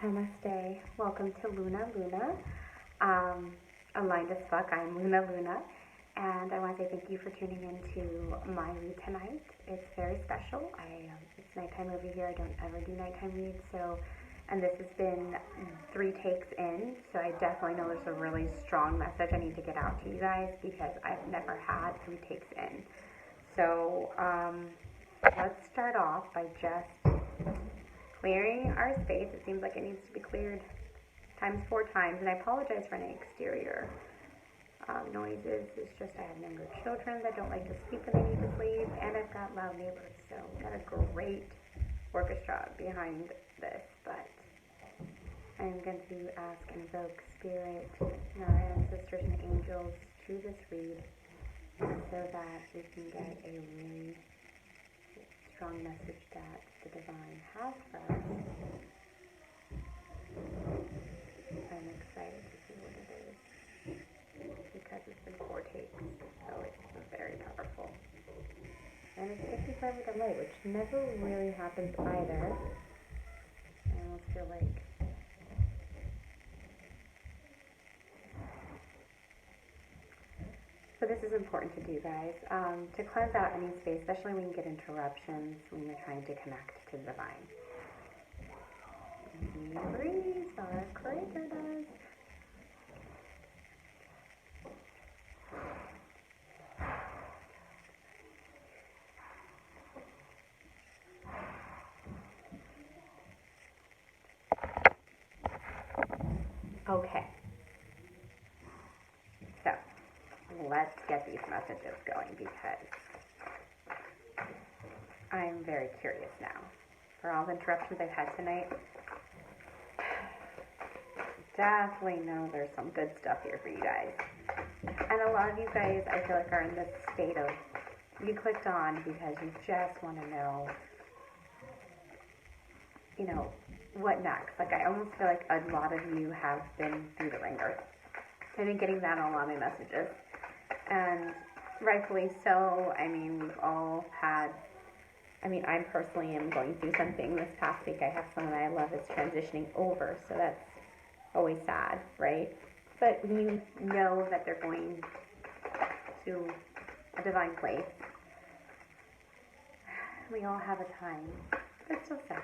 Namaste. Welcome to Luna Luna. Aligned as fuck, I'm Luna Luna. And I want to say thank you for tuning in to my read tonight. It's very special. It's nighttime over here. I don't ever do nighttime reads. And this has been 3 takes in. So I definitely know there's a really strong message I need to get out to you guys because I've never had 3 takes in. So let's start off by just clearing our space. It seems like it needs to be cleared 4 times, and I apologize for any exterior noises. It's just I have younger children that don't like to sleep when they need to sleep, and I've got loud neighbors, so I've got a great orchestra behind this, but I'm going to ask and invoke spirit and our ancestors and angels to this read so that we can get a really strong message that the divine has for us. I'm excited to see what it is because it's been 4 takes, so it's very powerful. And it's 55 with a light, which never really happens either. I almost feel like so this is important to do, guys, to cleanse out any space, especially when you get interruptions when you're trying to connect to the divine. Breathe, our creator does. Okay. So, let's get these messages going because I'm very curious now. For all the interruptions I've had tonight, definitely know there's some good stuff here for you guys. And a lot of you guys, I feel like, are in this state of, you clicked on because you just want to know, what next. Like, I almost feel like a lot of you have been through the ringer. I've been getting that on a lot of my messages. And rightfully so. I mean, we've all had, I personally am going through something this past week. I have someone I love is transitioning over, so that's always sad, right? But when you know that they're going to a divine place, we all have a time, but it's so sad.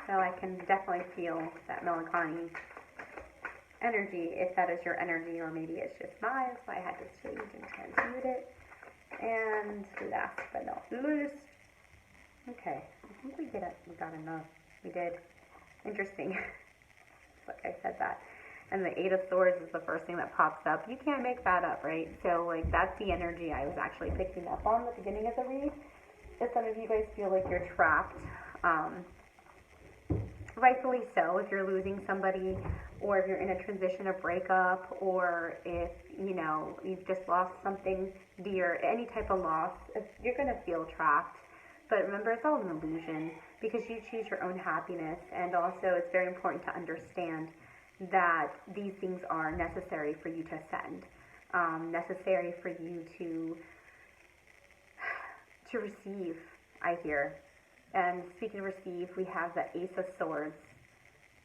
So I can definitely feel that melancholy energy, if that is your energy, or maybe it's just mine, so I had to change and transmute it. And last but not least, okay, I think we got enough. We did. Interesting. Like I said that. And the 8 of Swords is the first thing that pops up. You can't make that up, right? So, that's the energy I was actually picking up on at the beginning of the read. If some of you guys feel like you're trapped, rightfully so, if you're losing somebody, or if you're in a transition, a breakup, or if, you've just lost something dear, any type of loss, you're going to feel trapped. But remember, it's all an illusion because you choose your own happiness. And also, it's very important to understand that these things are necessary for you to ascend, necessary for you to receive, I hear. And speaking of receive, we have the Ace of Swords,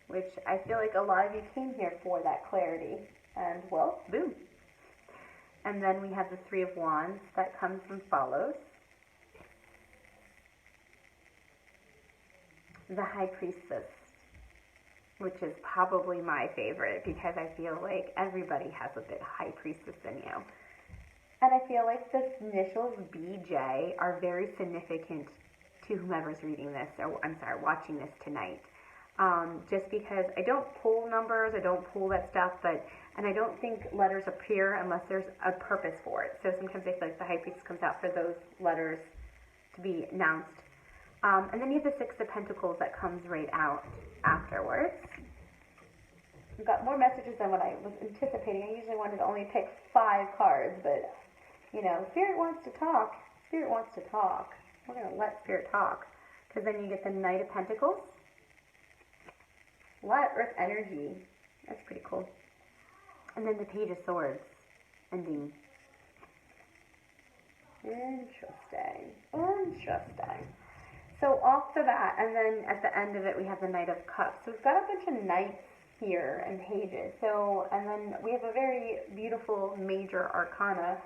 which I feel like a lot of you came here for that clarity. And, well, boom. And then we have the 3 of Wands that comes and follows. The High Priestess, which is probably my favorite because I feel like everybody has a bit High Priestess in you. And I feel like the initials BJ are very significant to whomever's reading this, or watching this tonight. Just because I don't pull numbers, I don't pull that stuff, and I don't think letters appear unless there's a purpose for it. So sometimes I feel like the High Priestess comes out for those letters to be announced. And then you have the 6 of Pentacles that comes right out afterwards. We've got more messages than what I was anticipating. I usually wanted to only pick 5 cards, but, Spirit wants to talk. Spirit wants to talk. We're going to let Spirit talk. Because then you get the Knight of Pentacles. A lot of Earth energy. That's pretty cool. And then the Page of Swords ending. Interesting. So off the bat, and then at the end of it, we have the Knight of Cups. So we've got a bunch of knights here and pages. So, and then we have a very beautiful major arcana.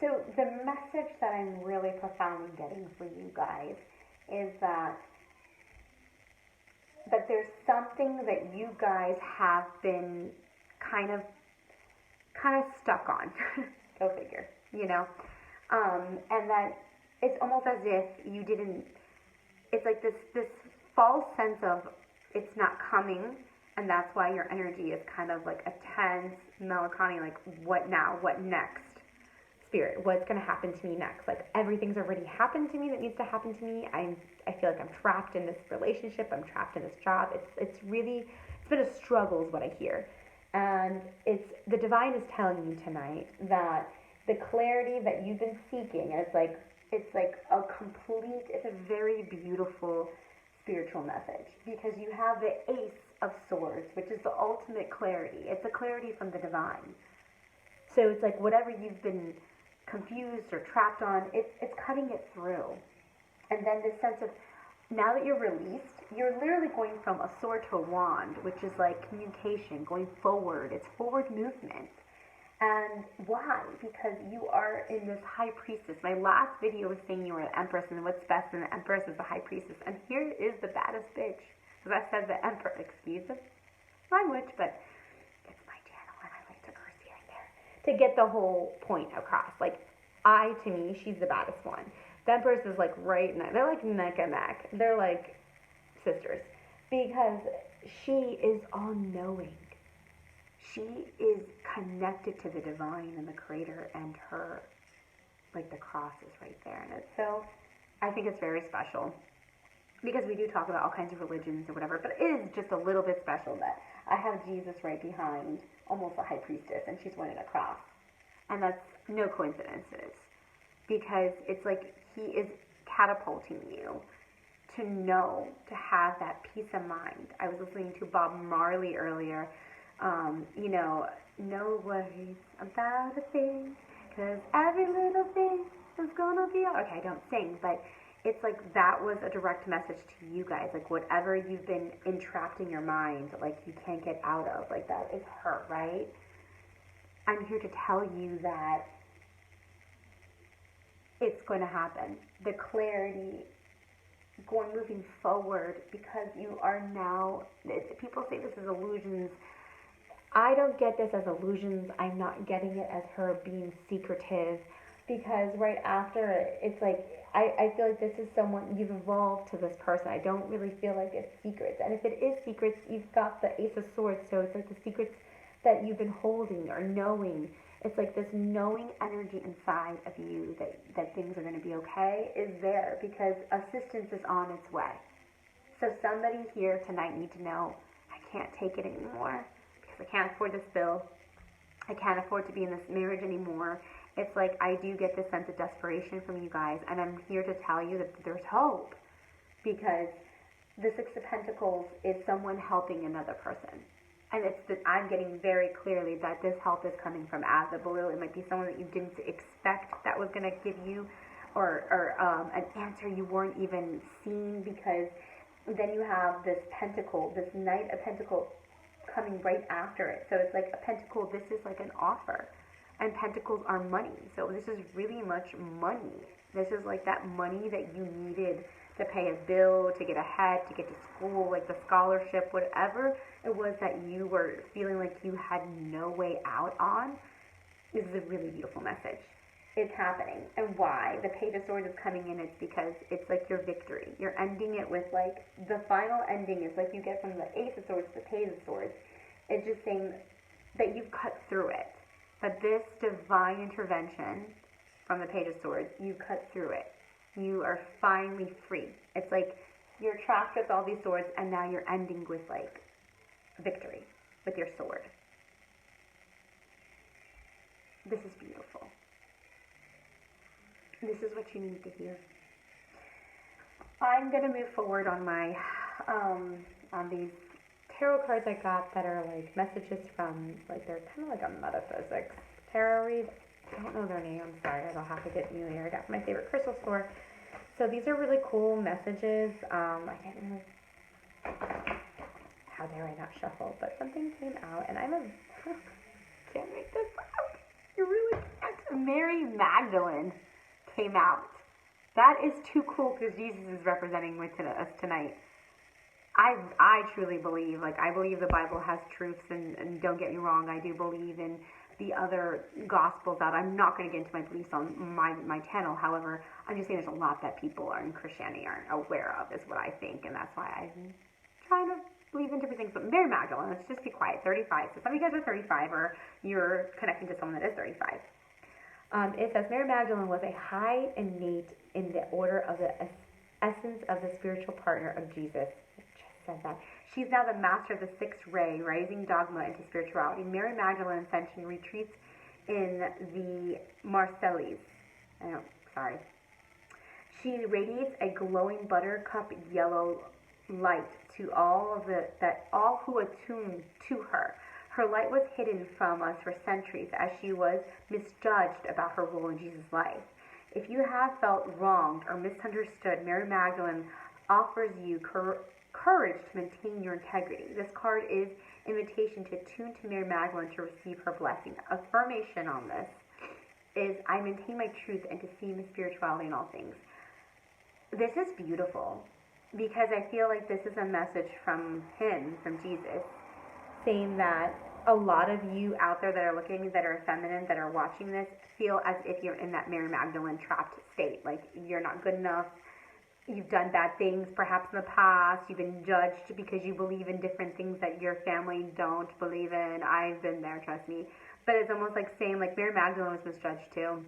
So the message that I'm really profoundly getting for you guys is that there's something that you guys have been kind of stuck on. Go figure, you know? And that it's almost as if you didn't, it's like this false sense of it's not coming, and that's why your energy is kind of like a tense, melancholy, like what now, what next? Spirit, what's going to happen to me next? Like everything's already happened to me that needs to happen to me. I feel like I'm trapped in this relationship. I'm trapped in this job. It's been a struggle is what I hear. And the divine is telling you tonight that the clarity that you've been seeking, and it's like it's a very beautiful spiritual message, because you have the Ace of Swords, which is the ultimate clarity. It's a clarity from the divine. So it's like whatever you've been confused or trapped on, it's cutting it through. And then this sense of, now that you're released, you're literally going from a sword to a wand, which is like communication, going forward. It's forward movement. And why? Because you are in this high priestess. My last video was saying you were an empress, and what's best in the empress is the high priestess. And here is the baddest bitch. Because I said the emperor, excuse me, language, but it's my channel and I like to curse here and there to get the whole point across. Like, to me, she's the baddest one. The empress is like right now. They're like neck and neck. They're like sisters. Because she is all-knowing. She is connected to the divine and the creator, and her, like the cross is right there. And it's so, I think it's very special. Because we do talk about all kinds of religions or whatever, but it is just a little bit special that I have Jesus right behind, almost a high priestess, and she's wearing a cross. And that's no coincidences. Because it's like he is catapulting you to know, to have that peace of mind. I was listening to Bob Marley earlier. No worries about a thing, 'cause every little thing is gonna be okay. I don't sing, but it's like that was a direct message to you guys. Like whatever you've been entrapped in your mind, like you can't get out of, like that is her, right? I'm here to tell you that it's going to happen. The clarity moving forward, because you are now, people say this is illusions. I don't get this as illusions. I'm not getting it as her being secretive, because right after it's like, I feel like this is someone, you've evolved to this person. I don't really feel like it's secrets. And if it is secrets, you've got the Ace of Swords, so it's like the secrets that you've been holding or knowing. It's like this knowing energy inside of you that things are going to be okay is there, because assistance is on its way. So somebody here tonight needs to know, I can't take it anymore. I can't afford this bill. I can't afford to be in this marriage anymore. It's like I do get this sense of desperation from you guys, and I'm here to tell you that there's hope, because the Six of Pentacles is someone helping another person. And it's that I'm getting very clearly that this help is coming from out of the blue. It might be someone that you didn't expect that was going to give you, or an answer you weren't even seeing, because then you have this pentacle, this Knight of Pentacles coming right after it. So it's like a pentacle, this is like an offer. And pentacles are money. So this is really much money. This is like that money that you needed to pay a bill, to get ahead, to get to school, like the scholarship, whatever it was that you were feeling like you had no way out on. This is a really beautiful message. It's happening. And why? The Page of Swords is coming in. It's because it's like your victory. You're ending it with like, the final ending is like you get from the Ace of Swords to the Page of Swords. It's just saying that you've cut through it. That this divine intervention from the Page of Swords, you cut through it. You are finally free. It's like you're trapped with all these swords, and now you're ending with like victory with your sword. This is beautiful. This is what you need to hear. I'm going to move forward on my, on these tarot cards I got that are like messages from, like they're kind of like a metaphysics tarot read. I don't know their name, I'm sorry, I'll have to get new here. I got from my favorite crystal store. So these are really cool messages. I can't really, how dare I not shuffle, but something came out, and I'm a, can't make this up. You really can't. Mary Magdalene came out. That is too cool because Jesus is representing with us tonight. I truly believe, like, I believe the Bible has truths, and don't get me wrong, I do believe in the other gospels out. I'm not going to get into my beliefs on my channel. However, I'm just saying there's a lot that people in Christianity aren't aware of, is what I think, and that's why I'm trying to believe in different things. But Mary Magdalene, let's just be quiet, 35. So some of you guys are 35, or you're connecting to someone that is 35. It says, Mary Magdalene was a high innate in the order of the essence of the spiritual partner of Jesus. It just said that. She's now the master of the sixth ray, raising dogma into spirituality. Mary Magdalene Ascension retreats in the Marseilles. She radiates a glowing buttercup yellow light to all who attune to her. Her light was hidden from us for centuries as she was misjudged about her role in Jesus' life. If you have felt wronged or misunderstood, Mary Magdalene offers you courage to maintain your integrity. This card is invitation to tune to Mary Magdalene to receive her blessing. Affirmation on this is, I maintain my truth and to see my spirituality in all things. This is beautiful because I feel like this is a message from him, from Jesus, saying that a lot of you out there that are looking, that are feminine, that are watching this, feel as if you're in that Mary Magdalene trapped state. Like, you're not good enough. You've done bad things perhaps in the past. You've been judged because you believe in different things that your family don't believe in. I've been there, trust me. But it's almost like saying, like, Mary Magdalene was misjudged too.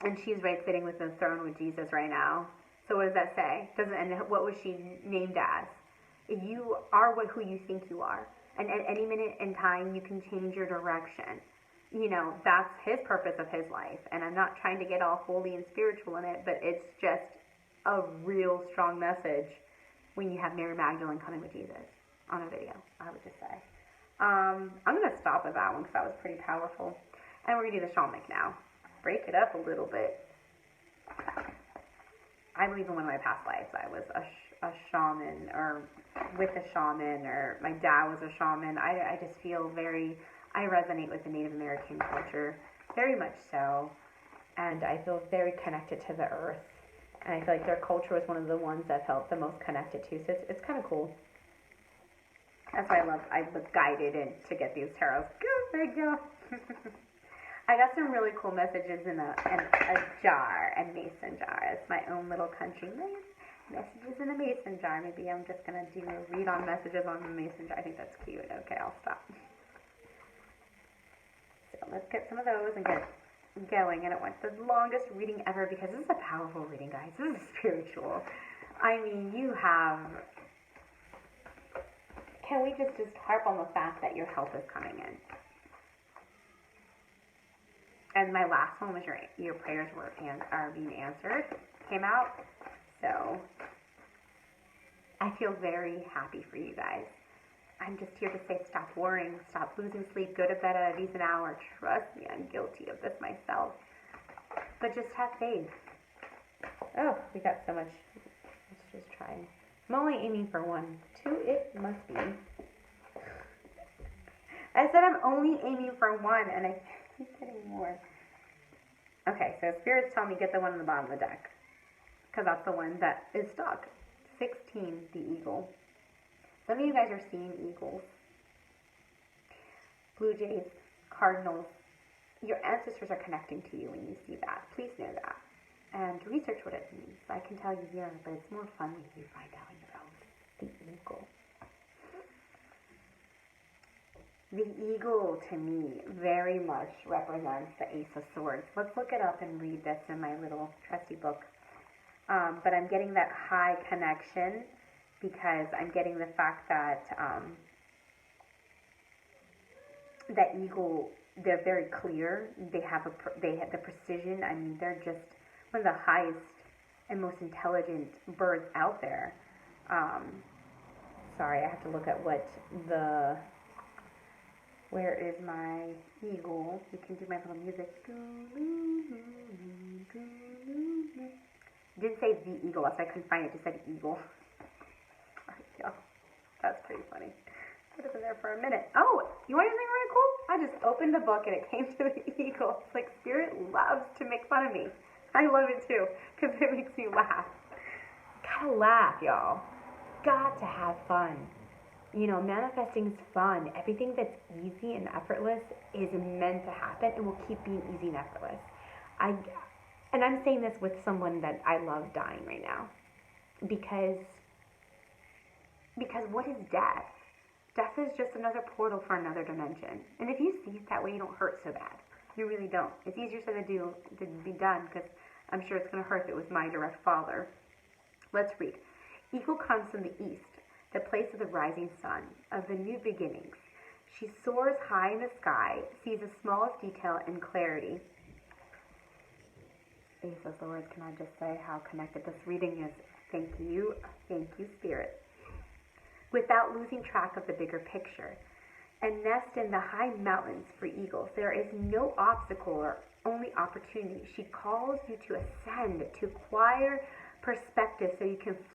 And she's right sitting with the throne with Jesus right now. So what does that say? And what was she named as? You are who you think you are. And at any minute in time, you can change your direction. You know, that's his purpose of his life. And I'm not trying to get all holy and spiritual in it, but it's just a real strong message when you have Mary Magdalene coming with Jesus on a video, I would just say. I'm going to stop at that one because that was pretty powerful. And we're going to do the shamanic now. Break it up a little bit. I believe in one of my past lives I was a shaman, or with a shaman, or my dad was a shaman. I just feel I resonate with the Native American culture, very much so. And I feel very connected to the earth. And I feel like their culture was one of the ones that felt the most connected to. So it's kind of cool. That's why I was guided in to get these tarots. Go, go. I got some really cool messages in a jar, a mason jar. It's my own little country messages in a mason jar. Maybe I'm just going to do a read on messages on the mason jar. I think that's cute. Okay, I'll stop. So let's get some of those and get going. And it went the longest reading ever because this is a powerful reading, guys. This is spiritual. I mean, can we just harp on the fact that your help is coming in? And my last one was your prayers are being answered, came out. So I feel very happy for you guys. I'm just here to say stop worrying, stop losing sleep, go to bed at a decent hour. Trust me, I'm guilty of this myself. But just have faith. Oh, we got so much. Let's just try. I'm only aiming for 1. 2, it must be. I said I'm only aiming for 1, and I keep getting more. Okay, so Spirit's telling me get the one on the bottom of the deck, because that's the one that is stuck. 16, the eagle. Some of you guys are seeing eagles, blue jays, cardinals. Your ancestors are connecting to you when you see that. Please know that. And research what it means. I can tell you here, but it's more fun when you find out on your own. The eagle. The eagle, to me, very much represents the Ace of Swords. Let's look it up and read this in my little trusty book. But I'm getting that high connection because I'm getting the fact that that eagle, they're very clear. They have the precision. I mean, they're just one of the highest and most intelligent birds out there. Sorry, I have to look at where is my eagle? You can do my little music. It didn't say the eagle, so I couldn't find it. It just said eagle. Sorry, y'all. That's pretty funny. Put it in there for a minute. Oh, you want anything really cool? I just opened the book and it came to the eagle. It's like Spirit loves to make fun of me. I love it too, because it makes me laugh. Gotta laugh, y'all. Got to have fun. You know, manifesting is fun. Everything that's easy and effortless is meant to happen and will keep being easy and effortless. And I'm saying this with someone that I love dying right now. Because what is death? Death is just another portal for another dimension. And if you see it that way, you don't hurt so bad. You really don't. It's easier said than be done, because I'm sure it's going to hurt if it was my direct father. Let's read. Eagle comes from the east, the place of the rising sun, of the new beginnings. She soars high in the sky, sees the smallest detail in clarity. Jesus Lord, can I just say how connected this reading is? Thank you, Spirit. Without losing track of the bigger picture. And nest in the high mountains for eagles. There is no obstacle or only opportunity. She calls you to ascend, to acquire perspective so you can